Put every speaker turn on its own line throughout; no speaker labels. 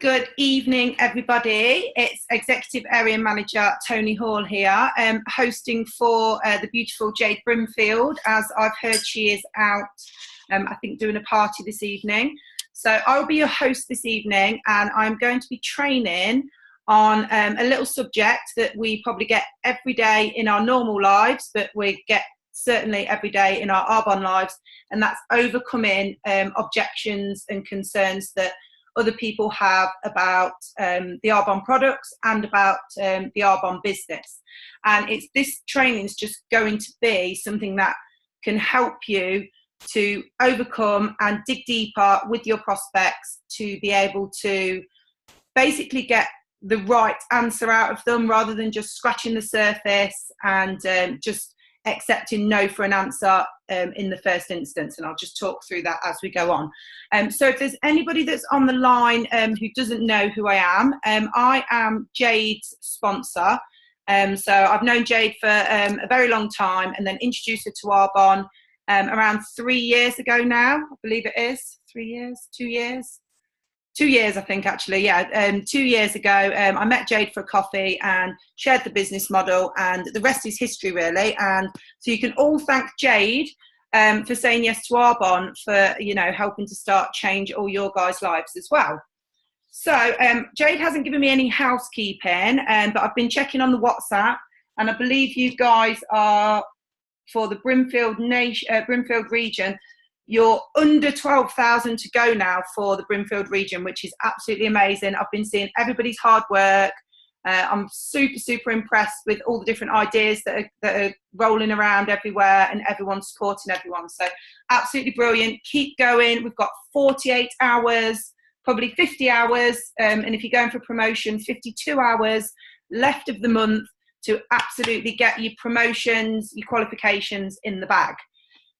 Good evening, everybody. It's Executive Area Manager Tony Hall here, hosting for the beautiful Jade Brimfield, as I've heard she is out, I think, doing a party this evening. So I'll be your host this evening, and I'm going to be training on a little subject that we probably get every day in our normal lives, but we get certainly every day in our Arbonne lives, and that's overcoming objections and concerns that other people have about the Arbonne products and about the Arbonne business. And this training is just going to be something that can help you to overcome and dig deeper with your prospects to be able to basically get the right answer out of them, rather than just scratching the surface and just accepting no for an answer in the first instance. And I'll just talk through that as we go on. So if there's anybody that's on the line who doesn't know who I am Jade's sponsor. So I've known Jade for a very long time, and then introduced her to Arbonne around 3 years ago now, I believe it is. 3 years, 2 years? 2 years, I think, actually, yeah. 2 years ago, I met Jade for a coffee and shared the business model, and the rest is history, really. And so you can all thank Jade for saying yes to Arbonne, for, you know, helping to start change all your guys' lives as well. So Jade hasn't given me any housekeeping, but I've been checking on the WhatsApp, and I believe you guys are, for the Brimfield region, you're under 12,000 to go now for the Brimfield region, which is absolutely amazing. I've been seeing everybody's hard work. I'm super impressed with all the different ideas that are rolling around everywhere, and everyone's supporting everyone. So absolutely brilliant. Keep going. We've got 48 hours, probably 50 hours, and if you're going for promotion, 52 hours left of the month to absolutely get your promotions, your qualifications in the bag.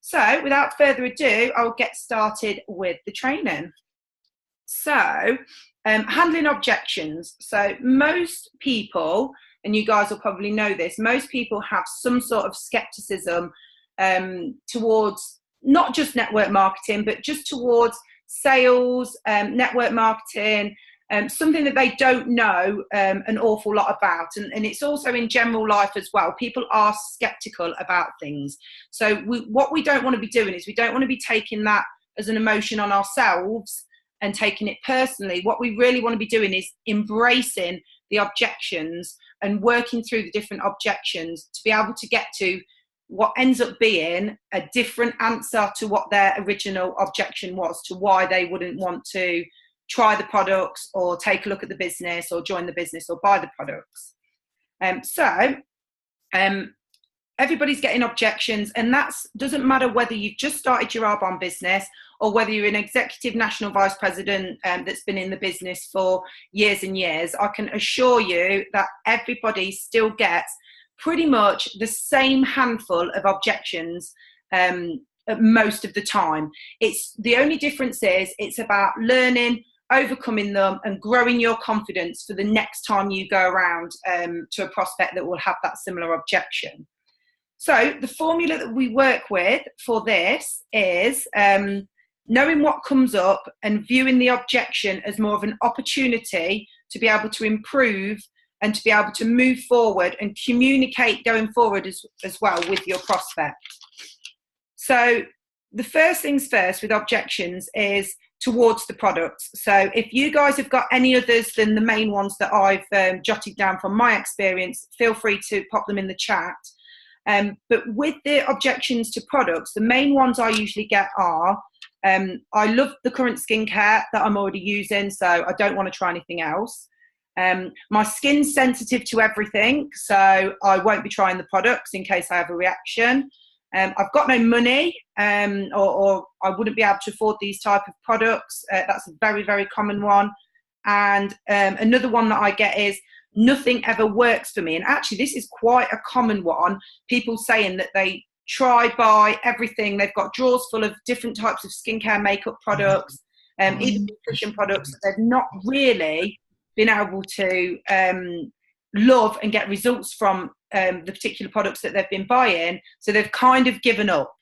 So without further ado, I'll get started with the training. So handling objections. So most people, and you guys will probably know this, most people have some sort of skepticism towards not just network marketing, but just towards sales, network marketing, something that they don't know an awful lot about. And it's also in general life as well. People are skeptical about things. So what we don't want to be doing is we don't want to be taking that as an emotion on ourselves and taking it personally. What we really want to be doing is embracing the objections and working through the different objections to be able to get to what ends up being a different answer to what their original objection was, to why they wouldn't want to try the products or take a look at the business or join the business or buy the products. Everybody's getting objections, and that doesn't matter whether you've just started your Arbonne business or whether you're an executive national vice president that's been in the business for years and years. I can assure you that everybody still gets pretty much the same handful of objections most of the time. It's the only difference is it's about learning, overcoming them, and growing your confidence for the next time you go around to a prospect that will have that similar objection. So the formula that we work with for this is knowing what comes up and viewing the objection as more of an opportunity to be able to improve and to be able to move forward and communicate going forward as well with your prospect. So the first things first with objections is towards the products. So if you guys have got any others than the main ones that I've jotted down from my experience, feel free to pop them in the chat. But with the objections to products, the main ones I usually get are, I love the current skincare that I'm already using, so I don't want to try anything else. My skin's sensitive to everything, so I won't be trying the products in case I have a reaction. I've got no money, or I wouldn't be able to afford these type of products. That's a very common one. And another one that I get is, nothing ever works for me. And actually, this is quite a common one. People saying that they buy everything. They've got drawers full of different types of skincare, makeup products, even nutrition products that they've not really been able to love and get results from the particular products that they've been buying. So they've kind of given up,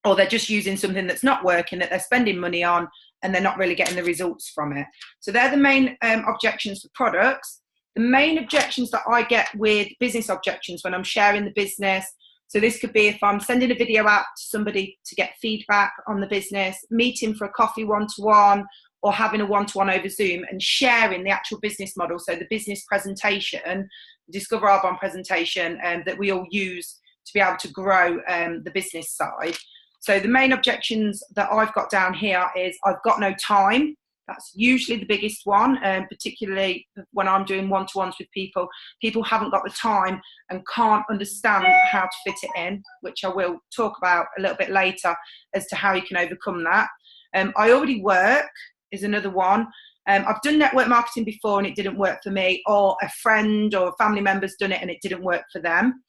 or they're just using something that's not working, that they're spending money on, and they're not really getting the results from it. So they're the main objections for products. The main objections that I get with business objections when I'm sharing the business, so this could be if I'm sending a video out to somebody to get feedback on the business, meeting for a coffee one-to-one, or having a one-to-one over Zoom and sharing the actual business model. So the business presentation, the Discover Arbonne presentation that we all use to be able to grow the business side. So the main objections that I've got down here is I've got no time. That's usually the biggest one, particularly when I'm doing one-to-ones with people. People haven't got the time and can't understand how to fit it in, which I will talk about a little bit later as to how you can overcome that. I already work is another one. I've done network marketing before and it didn't work for me, or a friend or a family member's done it and it didn't work for them.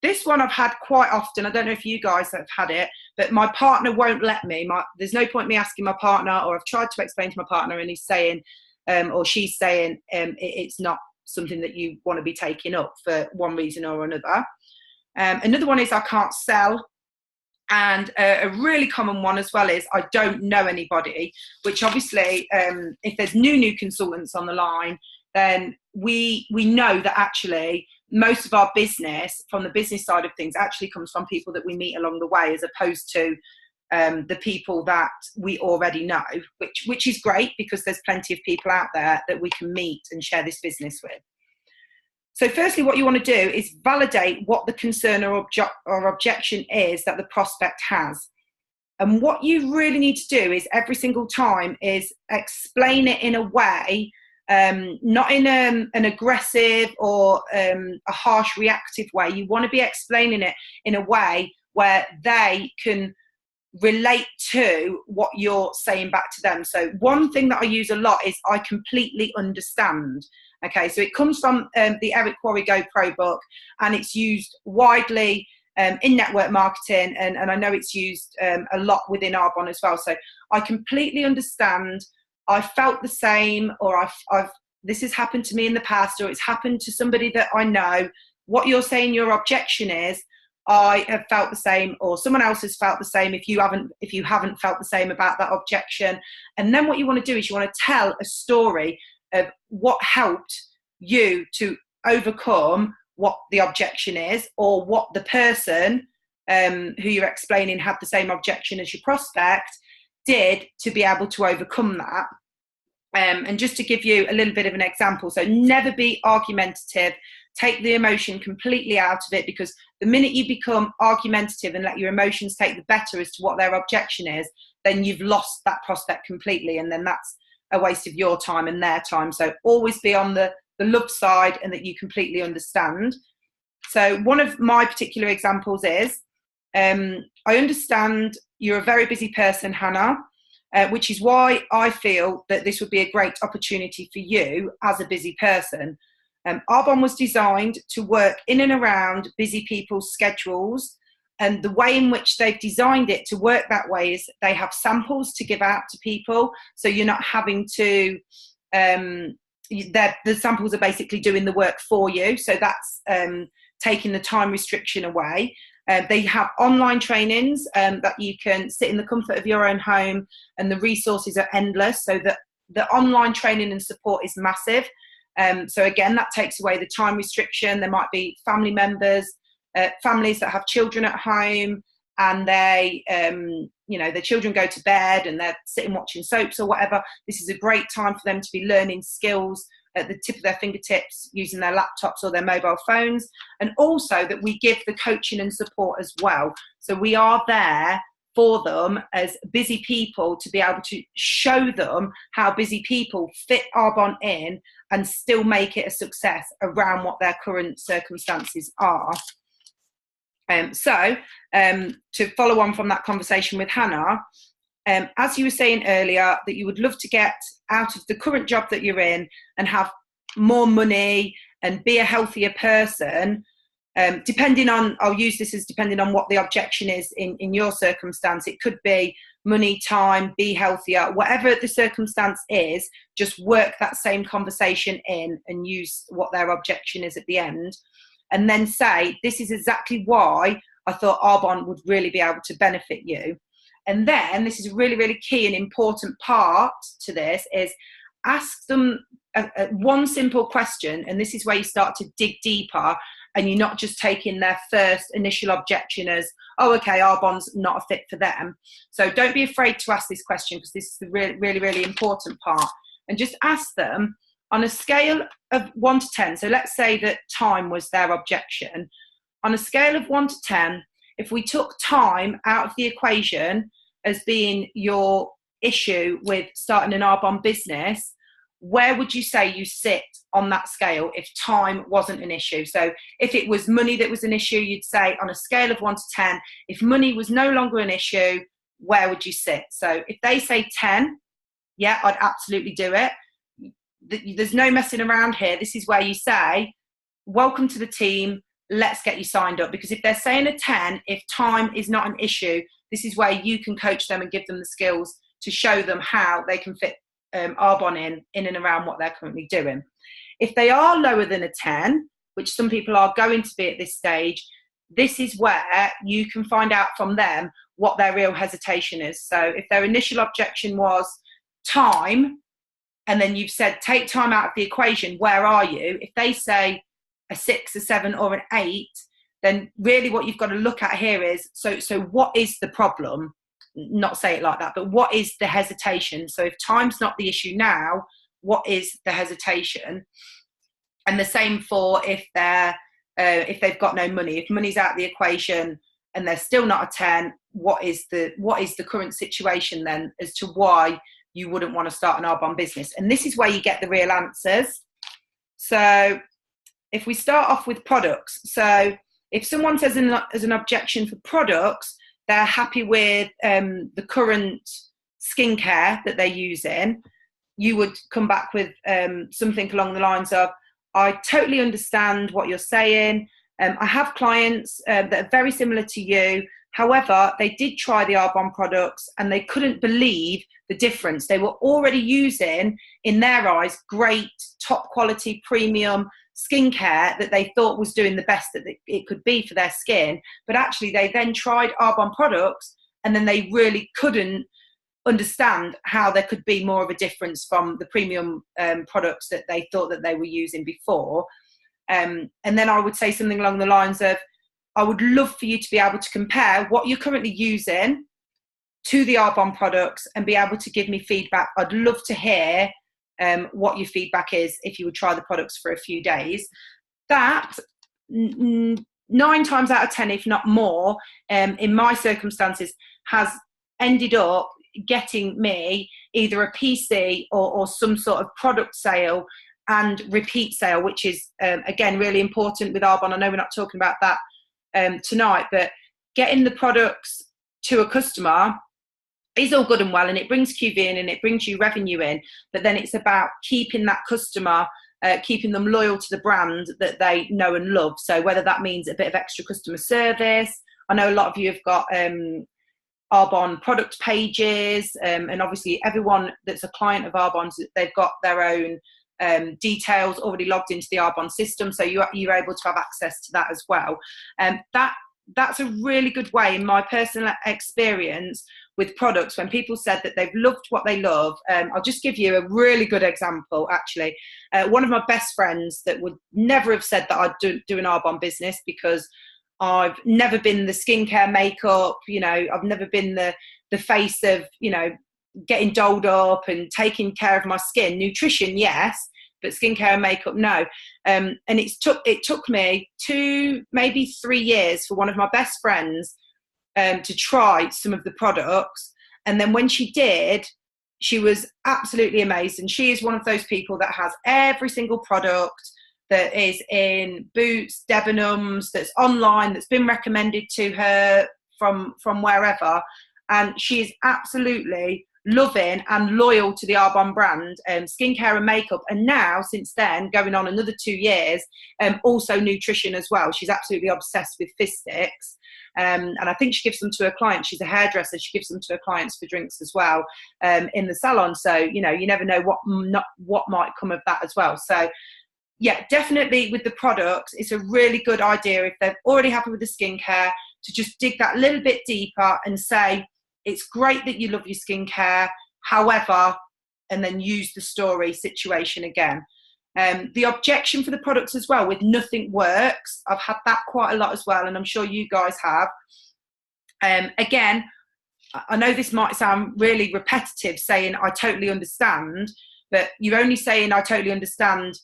This one I've had quite often. I don't know if you guys have had it, but my partner won't let me. There's no point me asking my partner, or I've tried to explain to my partner and he's saying, or she's saying, it's not something that you want to be taking up for one reason or another. Another one is I can't sell. And a really common one as well is I don't know anybody, which obviously if there's new consultants on the line, then we know that actually most of our business from the business side of things actually comes from people that we meet along the way, as opposed to the people that we already know, which is great because there's plenty of people out there that we can meet and share this business with. So firstly, what you want to do is validate what the concern or objection is that the prospect has. And what you really need to do is every single time is explain it in a way, not in an aggressive or a harsh reactive way. You want to be explaining it in a way where they can relate to what you're saying back to them. So one thing that I use a lot is I completely understand. Okay, so it comes from the Eric Worre Go Pro book, and it's used widely in network marketing, and I know it's used a lot within Arbonne as well. So I completely understand. I felt the same, or this has happened to me in the past, or it's happened to somebody that I know. What you're saying your objection is, I have felt the same, or someone else has felt the same if you haven't felt the same about that objection. And then what you want to do is you want to tell a story of what helped you to overcome what the objection is, or what the person who you're explaining had the same objection as your prospect did to be able to overcome that. And just to give you a little bit of an example, so never be argumentative. Take the emotion completely out of it, because the minute you become argumentative and let your emotions take the better as to what their objection is, then you've lost that prospect completely, and then that's a waste of your time and their time. So always be on the love side and that you completely understand. So one of my particular examples is, I understand you're a very busy person, Hannah, which is why I feel that this would be a great opportunity for you as a busy person. Arbonne was designed to work in and around busy people's schedules, and the way in which they've designed it to work that way is they have samples to give out to people, so you're not having to the samples are basically doing the work for you, so that's taking the time restriction away. They have online trainings that you can sit in the comfort of your own home, and the resources are endless, so that the online training and support is massive. So again, that takes away the time restriction. There might be family members, families that have children at home, and they, their children go to bed and they're sitting watching soaps or whatever. This is a great time for them to be learning skills at the tip of their fingertips using their laptops or their mobile phones. And also that we give the coaching and support as well. So we are there for them as busy people to be able to show them how busy people fit Arbonne in and still make it a success around what their current circumstances are. To follow on from that conversation with Hannah, as you were saying earlier, that you would love to get out of the current job that you're in and have more money and be a healthier person, depending on, I'll use this as depending on what the objection is in your circumstance. It could be money, time, be healthier, whatever the circumstance is, just work that same conversation in and use what their objection is at the end. And then say, this is exactly why I thought Arbonne would really be able to benefit you. And then this is a really, really key and important part to this is ask them one simple question. And this is where you start to dig deeper, and you're not just taking their first initial objection as, oh, okay, Arbonne's not a fit for them. So don't be afraid to ask this question, because this is the really, really, really important part. And just ask them on a scale of 1 to 10. So let's say that time was their objection. On a scale of 1 to 10, if we took time out of the equation as being your issue with starting an Arbonne business, where would you say you sit on that scale if time wasn't an issue? So if it was money that was an issue, you'd say on a scale of 1 to 10, if money was no longer an issue, where would you sit? So if they say 10, yeah, I'd absolutely do it. There's no messing around here. This is where you say, welcome to the team, let's get you signed up. Because if they're saying a 10, if time is not an issue, this is where you can coach them and give them the skills to show them how they can fit Arbonne in and around what they're currently doing. If they are lower than a 10, which some people are going to be at this stage, this is where you can find out from them what their real hesitation is. So if their initial objection was time, and then you've said take time out of the equation, where are you? If they say a 6, a 7 or an 8, then really what you've got to look at here is, so what is the problem? Not say it like that, but what is the hesitation? So if time's not the issue now, what is the hesitation? And the same for if they've got no money. If money's out of the equation and they're still not a 10, what is the current situation then as to why you wouldn't want to start an Arbonne business? And this is where you get the real answers. So if we start off with products, so if someone says as an objection for products, they're happy with the current skincare that they're using, you would come back with something along the lines of, I totally understand what you're saying. I have clients that are very similar to you. However, they did try the Arbonne products and they couldn't believe the difference. They were already using, in their eyes, great, top quality, premium skincare that they thought was doing the best that it could be for their skin. But actually, they then tried Arbonne products and then they really couldn't understand how there could be more of a difference from the premium products that they thought that they were using before. And then I would say something along the lines of, I would love for you to be able to compare what you're currently using to the Arbonne products and be able to give me feedback. I'd love to hear what your feedback is if you would try the products for a few days. That 9 times out of 10, if not more, in my circumstances, has ended up getting me either a PC or some sort of product sale and repeat sale, which is, again, really important with Arbonne. I know we're not talking about that tonight, but getting the products to a customer is all good and well, and it brings QV in and it brings you revenue in, but then it's about keeping that customer, keeping them loyal to the brand that they know and love. So whether that means a bit of extra customer service, I know a lot of you have got Arbonne product pages, and obviously everyone that's a client of Arbonne's, they've got their own details already logged into the Arbonne system, so you're able to have access to that as well. That's a really good way, in my personal experience with products, when people said that they've loved what they love. I'll just give you a really good example, actually. One of my best friends that would never have said that I'd do an Arbonne business, because I've never been the skincare, makeup, I've never been the face of, getting dolled up and taking care of my skin. Nutrition, yes, but skincare and makeup, no. And it took me 2, maybe 3 years for one of my best friends to try some of the products. And then when she did, she was absolutely amazed. And she is one of those people that has every single product that is in Boots, Debenhams, that's online, that's been recommended to her from wherever. And she is absolutely loving and loyal to the Arbonne brand, skincare and makeup. And now, since then, going on another 2 years, also nutrition as well. She's absolutely obsessed with fizz sticks. And I think she gives them to her clients. She's a hairdresser. She gives them to her clients for drinks as well, in the salon. So, you never know what might come of that as well. So, yeah, definitely with the products, it's a really good idea if they're already happy with the skincare to just dig that little bit deeper and say, it's great that you love your skincare, however, and then use the story situation again. The objection for the products as well, with nothing works. I've had that quite a lot as well, and I'm sure you guys have. Again, I know this might sound really repetitive, saying I totally understand, but you're only saying I totally understand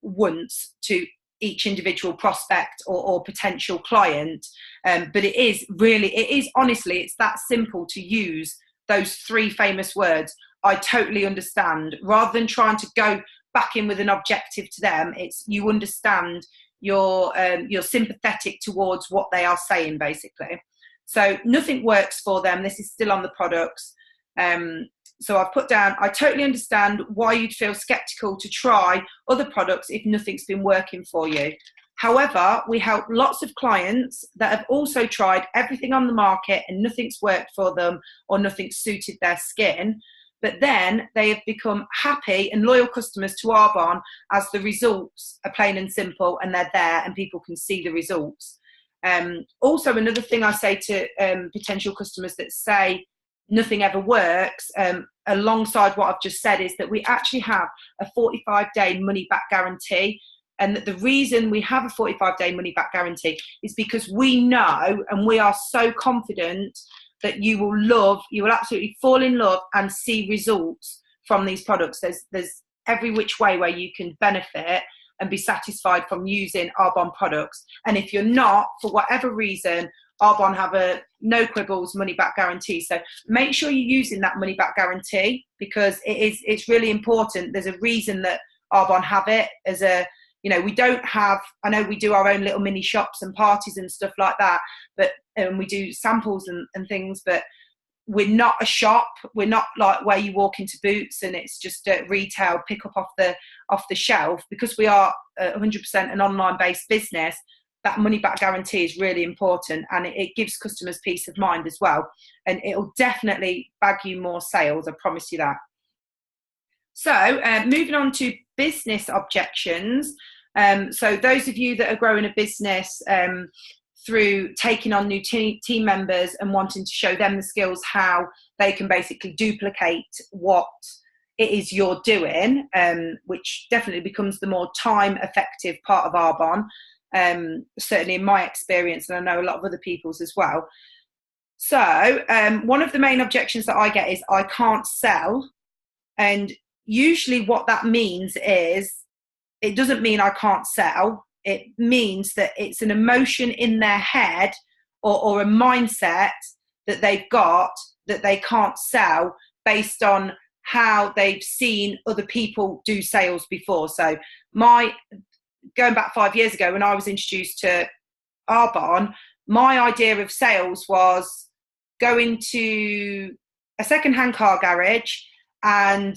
once to each individual prospect or potential client. But it is honestly, it's that simple to use those 3 famous words. I totally understand, rather than trying to go back in with an objective to them. It's you understand, you're sympathetic towards what they are saying, basically. So nothing works for them. This is still on the products. So I've put down, I totally understand why you'd feel skeptical to try other products if nothing's been working for you. However, we help lots of clients that have also tried everything on the market and nothing's worked for them or nothing suited their skin. But then they have become happy and loyal customers to Arbonne as the results are plain and simple, and they're there and people can see the results. Also, another thing I say to potential customers that say nothing ever works, alongside what I've just said, is that we actually have a 45-day money-back guarantee. And that the reason we have a 45-day money-back guarantee is because we know, and we are so confident, that you will absolutely fall in love and see results from these products. There's every which way where you can benefit and be satisfied from using Arbonne products. And if you're not, for whatever reason, Arbonne have a no quibbles money back guarantee. So make sure you're using that money back guarantee, because it's really important. There's a reason that Arbonne have it as a, we don't have, I know we do our own little mini shops and parties and stuff like that, but we do samples and things, but we're not a shop. We're not like where you walk into Boots and it's just retail, pick up off the shelf. Because we are 100% an online based business, that money back guarantee is really important, and it gives customers peace of mind as well. And it'll definitely bag you more sales, I promise you that. So moving on to business objections. So those of you that are growing a business through taking on new team members and wanting to show them the skills, how they can basically duplicate what it is you're doing, which definitely becomes the more time effective part of Arbonne, certainly in my experience, and I know a lot of other people's as well. So one of the main objections that I get is I can't sell. And usually what that means is, it doesn't mean I can't sell. It means that it's an emotion in their head or a mindset that they've got that they can't sell based on how they've seen other people do sales before. So going back 5 years ago when I was introduced to Arbonne, my idea of sales was going to a second-hand car garage, and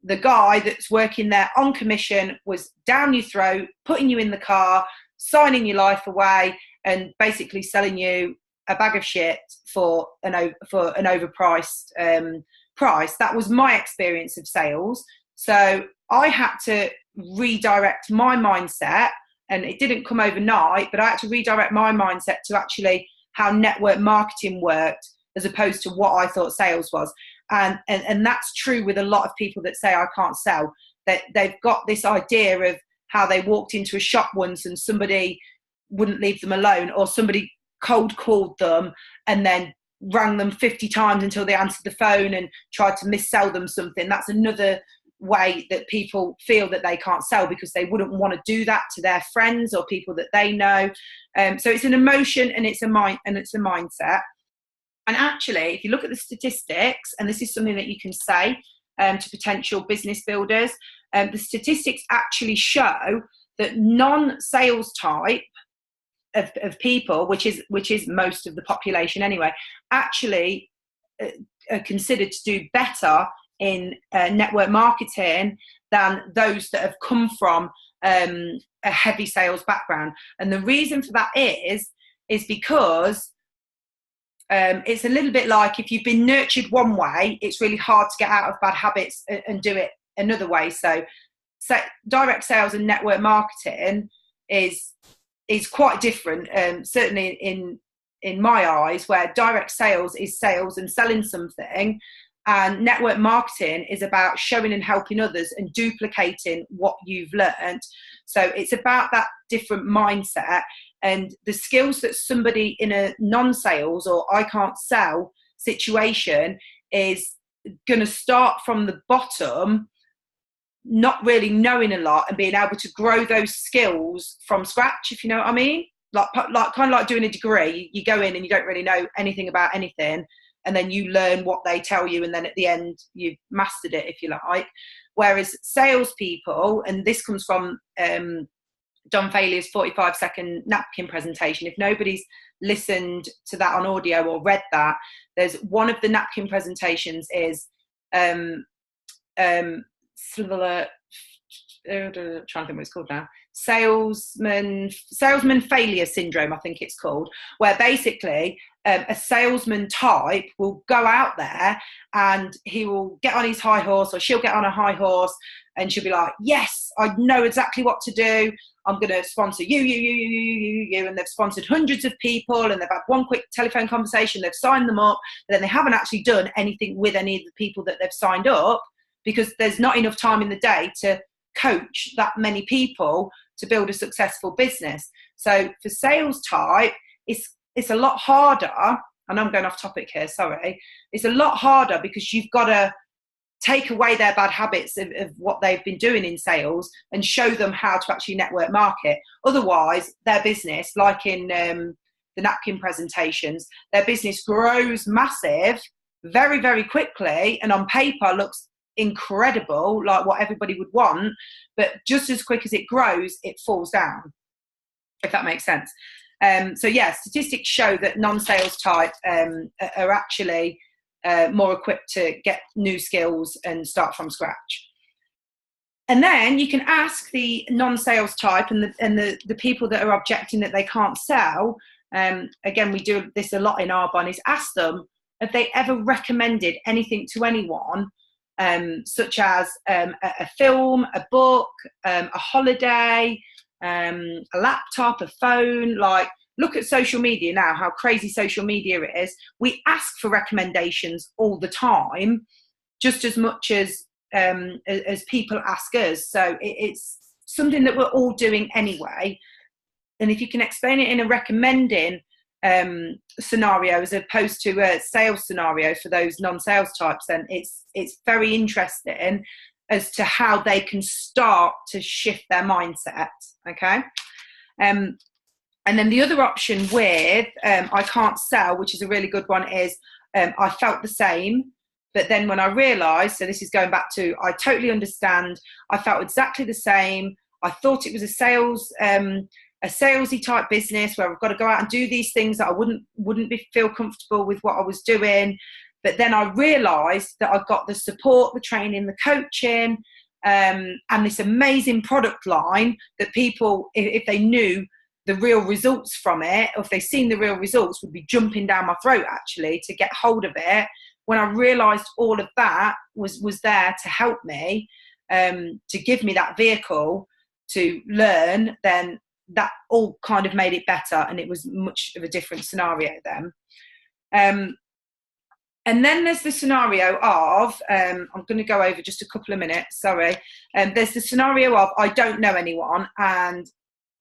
the guy that's working there on commission was down your throat, putting you in the car, signing your life away, and basically selling you a bag of shit for an overpriced price. That was my experience of sales. So I had to redirect my mindset, and it didn't come overnight, but I had to redirect my mindset to actually how network marketing worked as opposed to what I thought sales was. And that's true with a lot of people that say I can't sell. That they've got this idea of how they walked into a shop once and somebody wouldn't leave them alone, or somebody cold called them and then rang them 50 times until they answered the phone and tried to missell them something. That's another way that people feel that they can't sell, because they wouldn't want to do that to their friends or people that they know. So it's an emotion, and it's a mindset. And actually, if you look at the statistics, and this is something that you can say to potential business builders, the statistics actually show that non-sales type of people, which is most of the population anyway, actually are considered to do better in network marketing than those that have come from a heavy sales background. And the reason for that is because it's a little bit like if you've been nurtured one way, it's really hard to get out of bad habits and do it another way. So direct sales and network marketing is quite different. Certainly in my eyes, where direct sales is sales and selling something, and network marketing is about showing and helping others and duplicating what you've learned. So it's about that different mindset, and the skills that somebody in a non-sales or I can't sell situation is going to start from the bottom, not really knowing a lot, and being able to grow those skills from scratch, if you know what I mean. Like kind of like doing a degree. You go in and you don't really know anything about anything, and then you learn what they tell you, and then at the end you've mastered it, if you like. Whereas salespeople, and this comes from Don Failier's 45-second napkin presentation. If nobody's listened to that on audio or read that, there's one of the napkin presentations is trying to think what it's called now. Salesman failure syndrome, I think it's called, where basically a salesman type will go out there and he will get on his high horse, or she'll get on a high horse, and she'll be like, yes, I know exactly what to do. I'm going to sponsor you. And they've sponsored hundreds of people, and they've had one quick telephone conversation, they've signed them up, but then they haven't actually done anything with any of the people that they've signed up, because there's not enough time in the day to coach that many people to build a successful business. So for sales type, it's a lot harder, and I'm going off topic here, sorry. It's a lot harder because you've got to take away their bad habits of what they've been doing in sales and show them how to actually network market. Otherwise, their business, like in the napkin presentations, their business grows massive very, very quickly, and on paper looks incredible, like what everybody would want, but just as quick as it grows, it falls down, if that makes sense. So yeah, statistics show that non-sales type are actually more equipped to get new skills and start from scratch. And then you can ask the non-sales type and the people that are objecting that they can't sell. Again, we do this a lot in Arbonne, is ask them, have they ever recommended anything to anyone, such as a film, a book, a holiday, a laptop, a phone. Like, look at social media now, how crazy social media is. We ask for recommendations all the time, just as much as people ask us. So it's something that we're all doing anyway. And if you can explain it in a recommending scenario as opposed to a sales scenario for those non-sales types, then it's very interesting as to how they can start to shift their mindset. Okay. And then the other option with I can't sell, which is a really good one, is I felt the same, but then when I realised, so this is going back to, I totally understand, I felt exactly the same. I thought it was a salesy type business where I've got to go out and do these things that I wouldn't feel comfortable with what I was doing. But then I realised that I got the support, the training, the coaching, and this amazing product line that people, if they knew the real results from it, or if they seen the real results, would be jumping down my throat actually to get hold of it. When I realised all of that was there to help me, to give me that vehicle to learn, then that all kind of made it better, and it was much of a different scenario then. And then there's the scenario of, I'm going to go over just a couple of minutes, sorry. There's the scenario of, I don't know anyone, and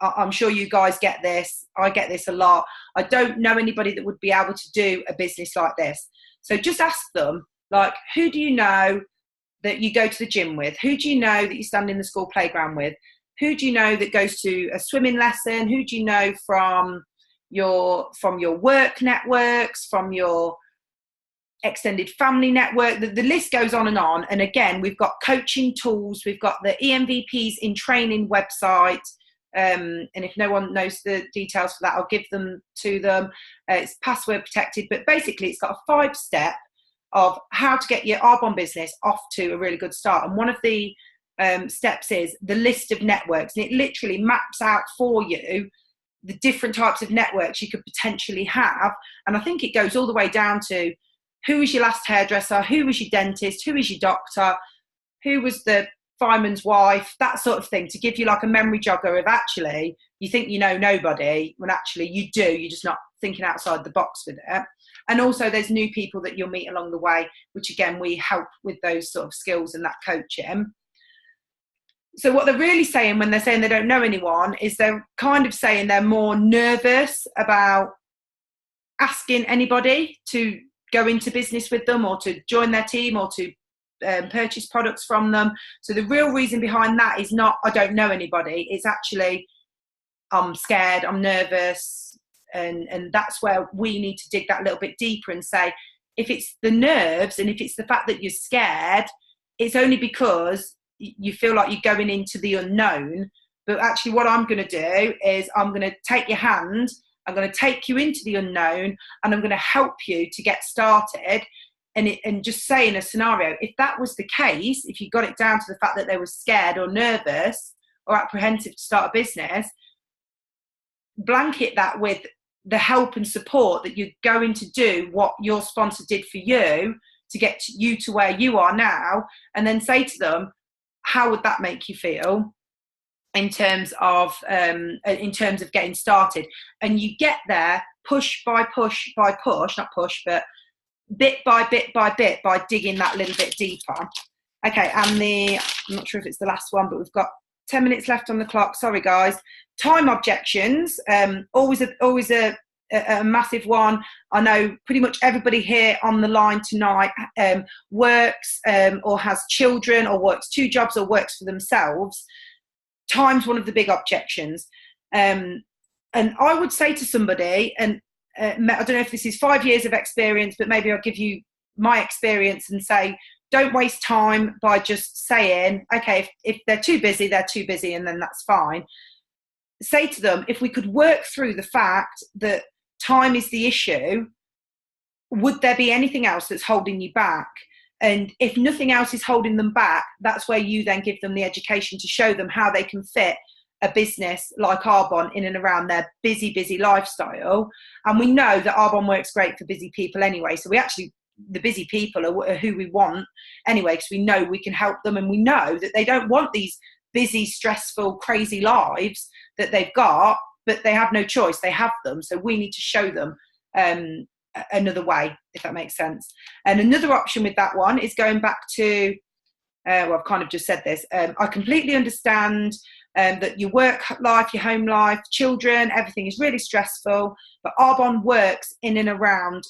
I'm sure you guys get this. I get this a lot. I don't know anybody that would be able to do a business like this. So just ask them, like, who do you know that you go to the gym with? Who do you know that you stand in the school playground with? Who do you know that goes to a swimming lesson? Who do you know from your work networks, from your extended family network? The list goes on. And again, we've got coaching tools. We've got the EMVPs in training website. And if no one knows the details for that, I'll give them to them. It's password protected, but basically it's got a 5-step of how to get your Arbonne business off to a really good start. And one of the steps is the list of networks, and it literally maps out for you the different types of networks you could potentially have. And I think it goes all the way down to who was your last hairdresser, who was your dentist, who was your doctor, who was the fireman's wife, that sort of thing, to give you like a memory jogger of actually you think you know nobody when actually you do, you're just not thinking outside the box with it. And also there's new people that you'll meet along the way, which again, we help with those sort of skills and that coaching. So what they're really saying when they're saying they don't know anyone is they're kind of saying they're more nervous about asking anybody to go into business with them or to join their team or to purchase products from them. So the real reason behind that is not, I don't know anybody. It's actually, I'm scared, I'm nervous. And that's where we need to dig that little bit deeper and say, if it's the nerves and if it's the fact that you're scared, it's only because you feel like you're going into the unknown. But actually what I'm going to do is I'm going to take your hand, I'm going to take you into the unknown, and I'm going to help you to get started. And just say in a scenario, if that was the case, if you got it down to the fact that they were scared or nervous or apprehensive to start a business, blanket that with the help and support that you're going to do what your sponsor did for you to get you to where you are now, and then say to them, how would that make you feel in terms of getting started? And you get there push by push by push, not push, but bit by bit by bit, by digging that little bit deeper. Okay, and I'm not sure if it's the last one, but we've got 10 minutes left on the clock. Sorry, guys. Time objections, always a massive one. I know pretty much everybody here on the line tonight works or has children or works 2 jobs or works for themselves. Time's one of the big objections. And I would say to somebody, and I don't know if this is 5 years of experience, but maybe I'll give you my experience and say, don't waste time by just saying, okay, if they're too busy, and then that's fine. Say to them, if we could work through the fact that time is the issue, would there be anything else that's holding you back? And if nothing else is holding them back, that's where you then give them the education to show them how they can fit a business like Arbonne in and around their busy lifestyle. And we know that Arbonne works great for busy people anyway. So the busy people are who we want anyway, because we know we can help them, and we know that they don't want these busy, stressful, crazy lives that they've got, but they have no choice. They have them. So we need to show them another way, if that makes sense. And another option with that one is going back to, well, I've kind of just said this. I completely understand that your work life, your home life, children, everything is really stressful, but Arbonne works in and around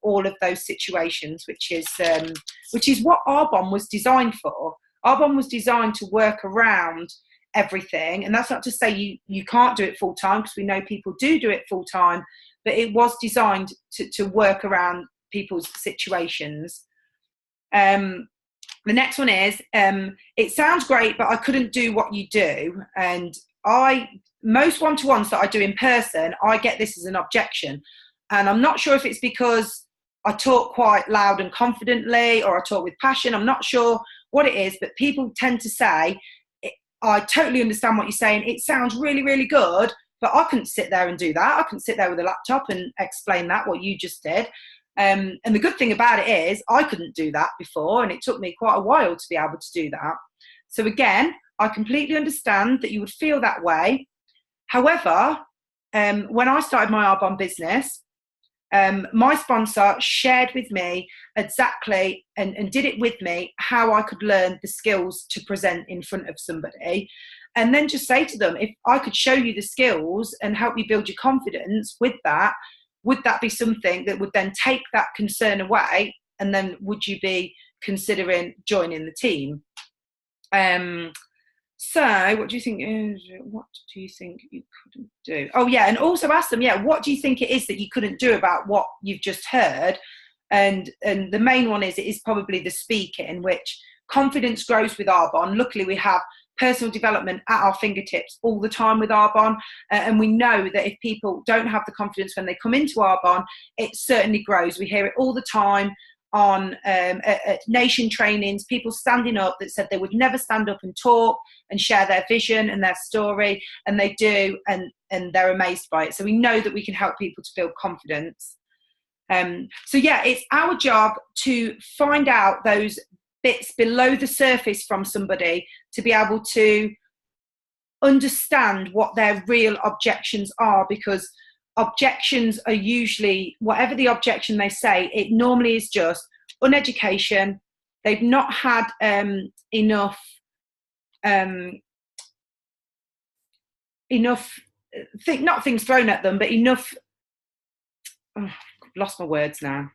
all of those situations, which is what Arbonne was designed for. Arbonne was designed to work around everything, and that's not to say you can't do it full time, because we know people do it full time, but it was designed to work around people's situations. The next one is, it sounds great, but I couldn't do what you do. And most one-to-ones that I do in person, I get this as an objection. And I'm not sure if it's because I talk quite loud and confidently, or I talk with passion. I'm not sure what it is, but people tend to say, I totally understand what you're saying. It sounds really, really good, but I couldn't sit there and do that. I couldn't sit there with a laptop and explain that, what you just did. And the good thing about it is I couldn't do that before, and it took me quite a while to be able to do that. So again, I completely understand that you would feel that way. However, when I started my Arbonne business, my sponsor shared with me exactly and did it with me how I could learn the skills to present in front of somebody, and then just say to them, if I could show you the skills and help you build your confidence with that, would that be something that would then take that concern away? And then would you be considering joining the team? So what do you think you couldn't do? Oh yeah, and also ask them, yeah, what do you think it is that you couldn't do about what you've just heard? And the main one is, it is probably the speaking, which confidence grows with Arbonne. Luckily we have personal development at our fingertips all the time with Arbonne, and we know that if people don't have the confidence when they come into Arbonne, it certainly grows. We hear it all the time on at nation trainings, people standing up that said they would never stand up and talk and share their vision and their story, and they do, and they're amazed by it. So we know that we can help people to build confidence. So yeah, it's our job to find out those bits below the surface from somebody to be able to understand what their real objections are, because objections are usually, whatever the objection they say, it normally is just uneducation. They've not had enough not things thrown at them, but enough, I've lost my words now.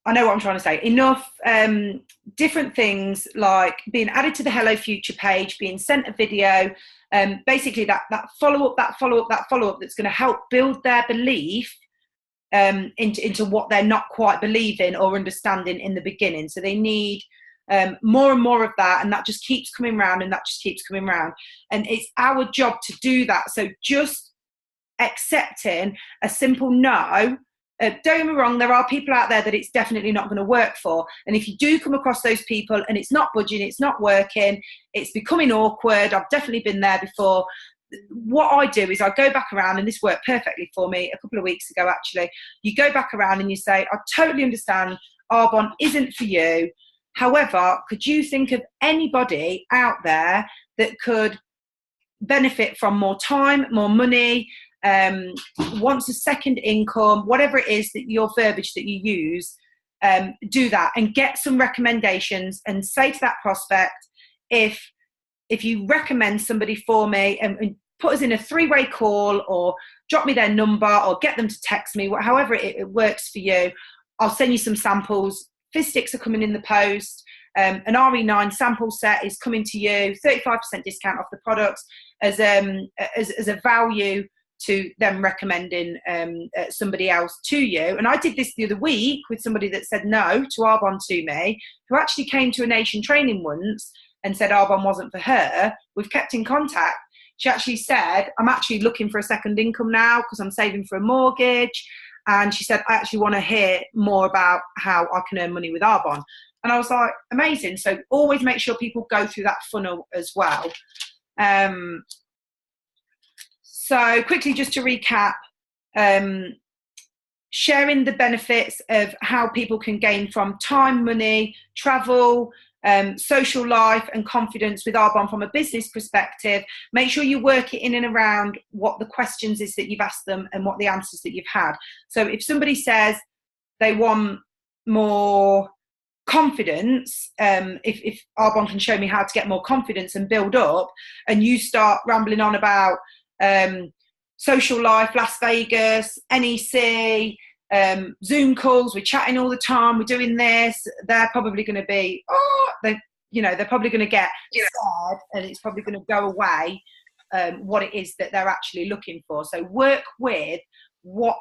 I know what I'm trying to say. Enough different things like being added to the Hello Future page, being sent a video, basically that follow-up that's going to help build their belief into what they're not quite believing or understanding in the beginning. So they need more and more of that, and that just keeps coming round, and and it's our job to do that. So just accepting a simple no. Don't get me wrong, there are people out there that it's definitely not going to work for, and if you do come across those people and it's not budging, it's not working, it's becoming awkward, I've definitely been there before. What I do is I go back around, and this worked perfectly for me a couple of weeks ago actually. You go back around and you say, I totally understand Arbonne isn't for you, however, could you think of anybody out there that could benefit from more time, more money, wants a second income, whatever it is that your verbiage that you use, do that and get some recommendations, and say to that prospect, if you recommend somebody for me, and put us in a 3-way call, or drop me their number, or get them to text me, however it works for you, I'll send you some samples. Fizz sticks are coming in the post. An RE9 sample set is coming to you, 35% discount off the products as a value to them recommending somebody else to you. And I did this the other week with somebody that said no to Arbonne to me, who actually came to a nation training once and said Arbonne wasn't for her. We've kept in contact. She actually said, I'm actually looking for a second income now because I'm saving for a mortgage. And she said, I actually want to hear more about how I can earn money with Arbonne. And I was like, amazing. So always make sure people go through that funnel as well. So quickly, just to recap, sharing the benefits of how people can gain from time, money, travel, social life and confidence with Arbonne from a business perspective. Make sure you work it in and around what the questions is that you've asked them and what the answers that you've had. So if somebody says they want more confidence, if Arbonne can show me how to get more confidence and build up, and you start rambling on about social life, Las Vegas, NEC, Zoom calls, we're chatting all the time, we're doing this, they're probably going to be, they're probably going to get sad, and it's probably going to go away what it is that they're actually looking for. So work with what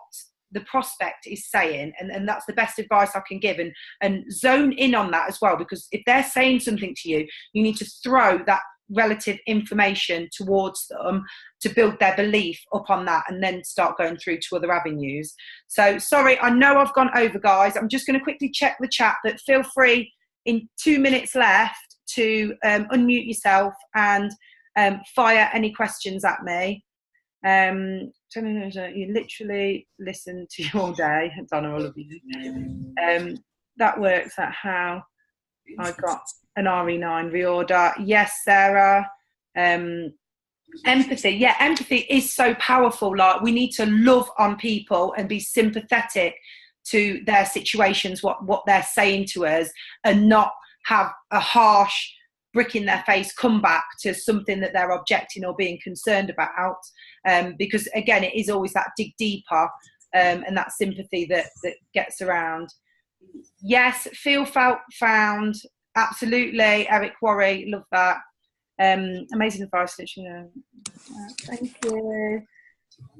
the prospect is saying, and that's the best advice I can give, and zone in on that as well, because if they're saying something to you, you need to throw that relative information towards them to build their belief upon that, and then start going through to other avenues. So sorry, I know I've gone over, guys. I'm just going to quickly check the chat, but feel free in 2 minutes left to unmute yourself and fire any questions at me. You literally listen to you all day. Donna, I love you. That works at how I got an RE9 reorder. Yes, Sarah. Empathy. Yeah, empathy is so powerful. Like, we need to love on people and be sympathetic to their situations, what they're saying to us, and not have a harsh brick in their face come back to something that they're objecting or being concerned about. Because again, it is always that dig deeper and that sympathy that gets around. Yes, feel, felt, found. Absolutely. Eric Worry, love that. Amazing advice, literally. Thank you.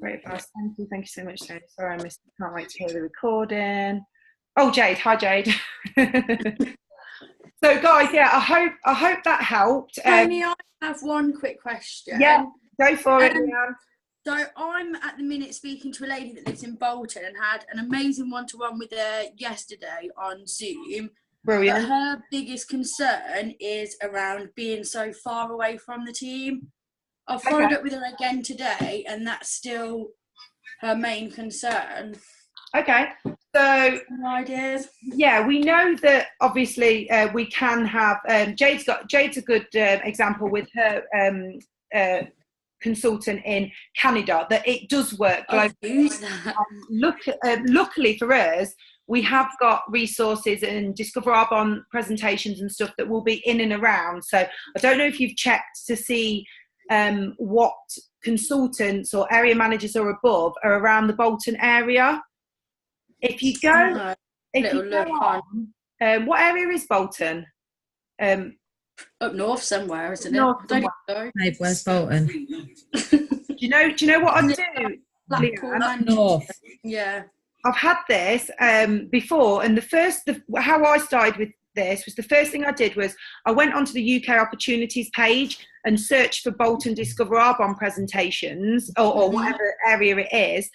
Great advice. Thank you so much, Jade. Sorry I missed it. Can't wait to hear the recording. Oh, Jade. Hi, Jade. So, guys, yeah, I hope that helped.
Tony, I have one quick question.
Yeah, go for it, Leanne.
So I'm at the minute speaking to a lady that lives in Bolton and had an amazing one-to-one with her yesterday on Zoom.
Brilliant.
But her biggest concern is around being so far away from the team. I've followed up with her again today, and that's still her main concern.
Okay. So,
ideas?
Yeah, we know that obviously we can have. Jade's a good example with her consultant in Canada, that it does work globally.
I've used that.
Luckily for us, we have got resources and Discover Arbonne presentations and stuff that will be in and around. So I don't know if you've checked to see what consultants or area managers or above are around the Bolton area. If you go, on, what area is Bolton?
Up north somewhere, isn't it?
North
I don't know.
Hey, where's Bolton?
Do you know what I do?
Blackpool,
North.
Yeah.
I've had this before, and how I started with this was, the first thing I did was I went onto the UK opportunities page and searched for Bolton Discover Arbonne presentations or whatever area it is.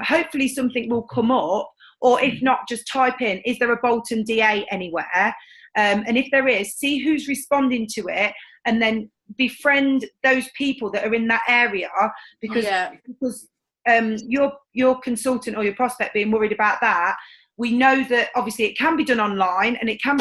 Hopefully something will come up, or if not, just type in, is there a Bolton DA anywhere? And if there is, see who's responding to it, and then befriend those people that are in that area, because your consultant or your prospect being worried about that, we know that obviously it can be done online and it can